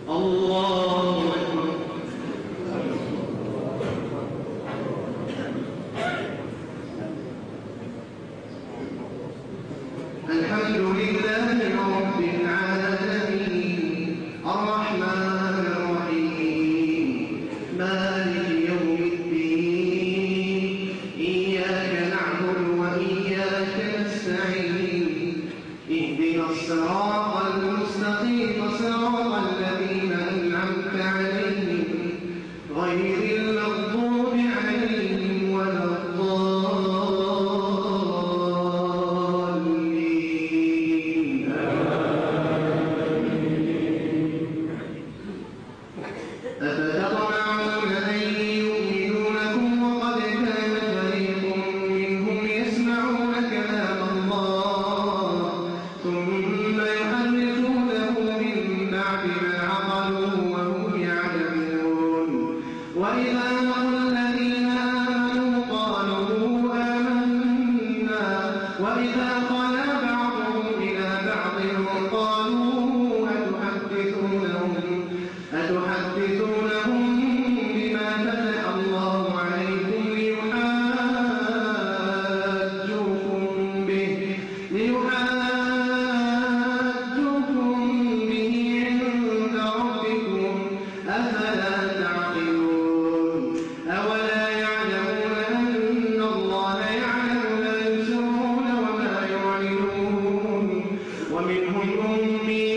الله أكبر. الحمد لله رب العالمين الرحمن الرحيم مالك يوم الدين إياك نعبد وإياك نستعين اهدنا الصراط المستقيم صراط الذين أنعمت عليهم غير المغضوب عليهم ولا الضالين. أفتطمعون أن يؤمنوا لكم وقد كان فريق منهم يسمعون كلام الله ثم يحرفونه من بعد ما عقلوه وهم يعلمون. وإذا لقوا الذين آمنوا قالوا آمنا وإذا خلا بعضهم إلى بعض قالوا أتحدثونهم بما فتح الله عليكم ليحاجوكم به عند ربكم أفلا تعقلون. أولا يعلمون أن الله يعلم ما يسرون وما يعلنون. ومنهم أمي